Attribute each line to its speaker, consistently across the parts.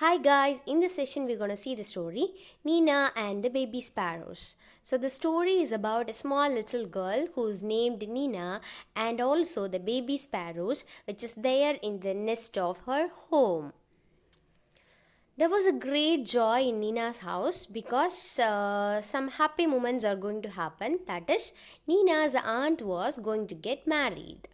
Speaker 1: Hi guys, in this session we're going to see the story Nina and the Baby Sparrows. So the story is about a small little girl who's named Nina and also the baby sparrows which is there in the nest of her home. There was a great joy in Nina's house because some happy moments are going to happen. That is, Nina's aunt was going to get married.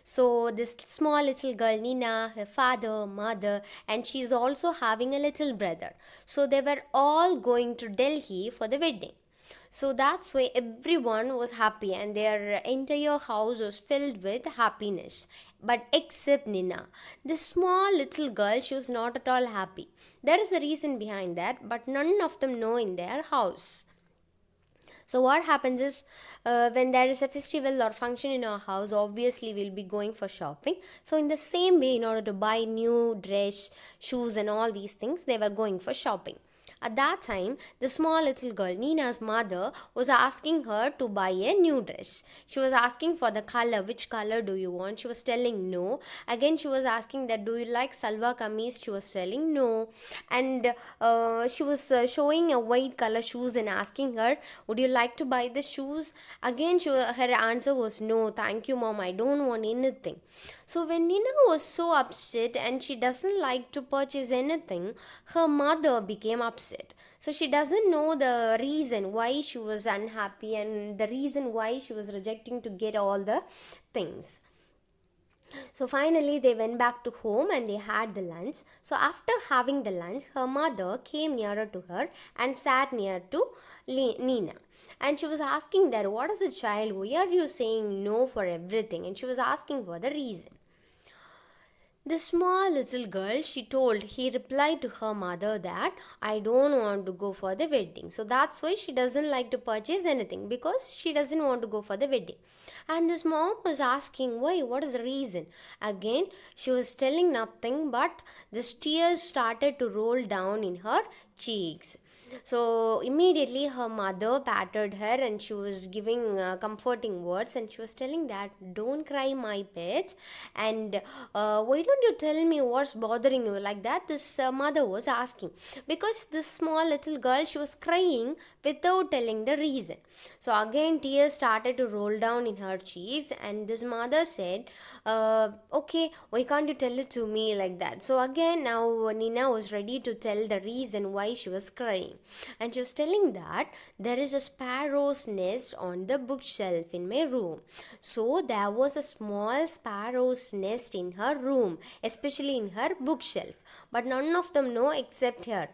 Speaker 1: So, this small little girl, Nina, her father, mother, and she's also having a little brother. So, they were all going to Delhi for the wedding. So that's why everyone was happy and their entire house was filled with happiness. But except Nina. This small little girl, she was not at all happy. There is a reason behind that, but none of them know in their house. So what happens is when there is a festival or function in our house, obviously we'll be going for shopping. So in the same way, in order to buy new dress, shoes and all these things, they were going for shopping. At that time, the small little girl, Nina's mother, was asking her to buy a new dress. She was asking for the color, which color do you want? She was telling no. Again, she was asking that, do you like salwar kameez? She was telling no. And she was showing a white color shoes and asking her, would you like to buy the shoes? Again, her answer was no, thank you mom, I don't want anything. So when Nina was so upset and she doesn't like to purchase anything, her mother became upset. So she doesn't know the reason why she was unhappy and the reason why she was rejecting to get all the things. So finally they went back to home and they had the lunch. So after having the lunch, her mother came nearer to her and sat near to Nina. And she was asking that, what is it, child? Why are you saying no for everything? And she was asking for the reason. The small little girl, he replied to her mother that I don't want to go for the wedding. So that's why she doesn't like to purchase anything because she doesn't want to go for the wedding. And this mom was asking why, what is the reason? Again, she was telling nothing, but the tears started to roll down in her cheeks. So immediately her mother patted her and she was giving comforting words and she was telling that don't cry my pets and why don't you tell me what's bothering you, like that this mother was asking, because this small little girl, she was crying without telling the reason. So again tears started to roll down in her cheeks and this mother said, okay, why can't you tell it to me, like that. So again now Nina was ready to tell the reason why she was crying. And she was telling that there is a sparrow's nest on the bookshelf in my room. So there was a small sparrow's nest in her room, especially in her bookshelf, but none of them know except her.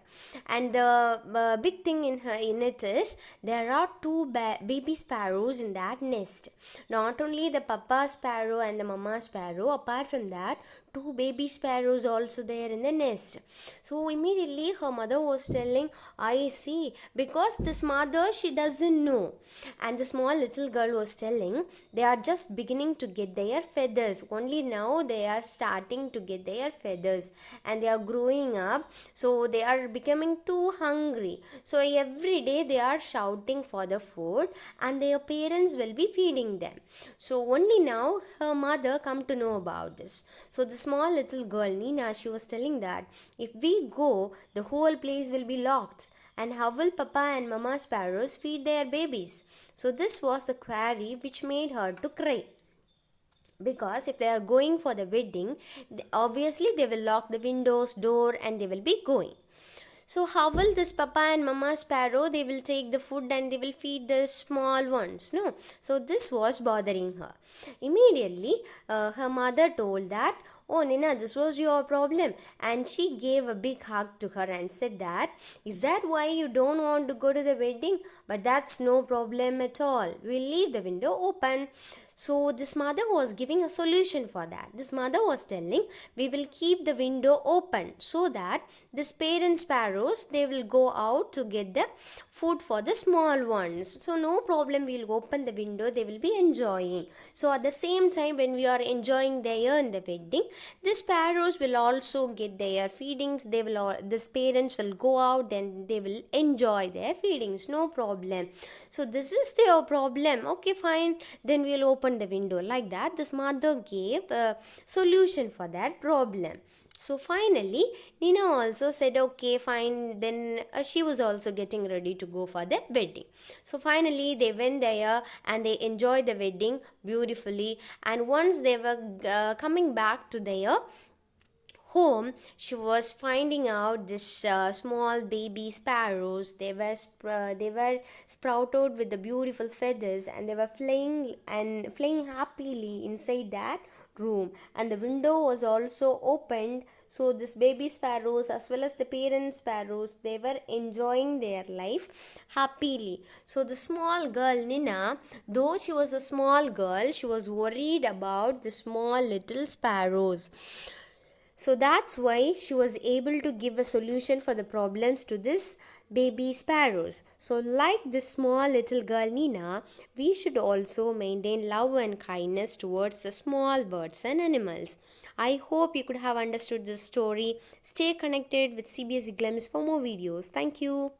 Speaker 1: And the big thing in it is there are two baby sparrows in that nest. Not only the papa sparrow and the mama sparrow, apart from that, two baby sparrows also there in the nest. So immediately her mother was telling, I see, because this mother, she doesn't know. And the small little girl was telling, they are just beginning to get their feathers. Only now they are starting to get their feathers and they are growing up. So they are becoming too hungry. So every day they are shouting for the food and their parents will be feeding them. So only now her mother come to know about this. So the small little girl Nina, she was telling that if we go, the whole place will be locked. And how will papa and mama sparrows feed their babies? So this was the query which made her to cry. Because if they are going for the wedding, obviously they will lock the windows, door and they will be going. So how will this papa and mama sparrow, they will take the food and they will feed the small ones? No. So this was bothering her. Immediately her mother told that, oh Nina, this was your problem. And she gave a big hug to her and said that, is that why you don't want to go to the wedding? But that's no problem at all. We'll leave the window open. So this mother was giving a solution for that. This mother was telling, we will keep the window open so that this parent sparrows, they will go out to get the food for the small ones. So no problem, we'll open the window, they will be enjoying. So at the same time when we are enjoying there in the wedding, the sparrows will also get their feedings. This parents will go out and they will enjoy their feedings. No problem. So this is their problem. Okay, fine. Then we'll open the window, like that. This mother gave a solution for that problem. So finally, Nina also said, okay, fine. Then she was also getting ready to go for the wedding. So finally, they went there and they enjoyed the wedding beautifully. And once they were coming back to their home, she was finding out this small baby sparrows. They were sprouted with the beautiful feathers, and they were flying happily inside that room. And the window was also opened, so this baby sparrows as well as the parent sparrows, they were enjoying their life happily. So the small girl Nina, though she was a small girl, she was worried about the small little sparrows. So that's why she was able to give a solution for the problems to this baby sparrows. So, like this small little girl Nina, we should also maintain love and kindness towards the small birds and animals. I hope you could have understood this story. Stay connected with CBSE Glimpse for more videos. Thank you.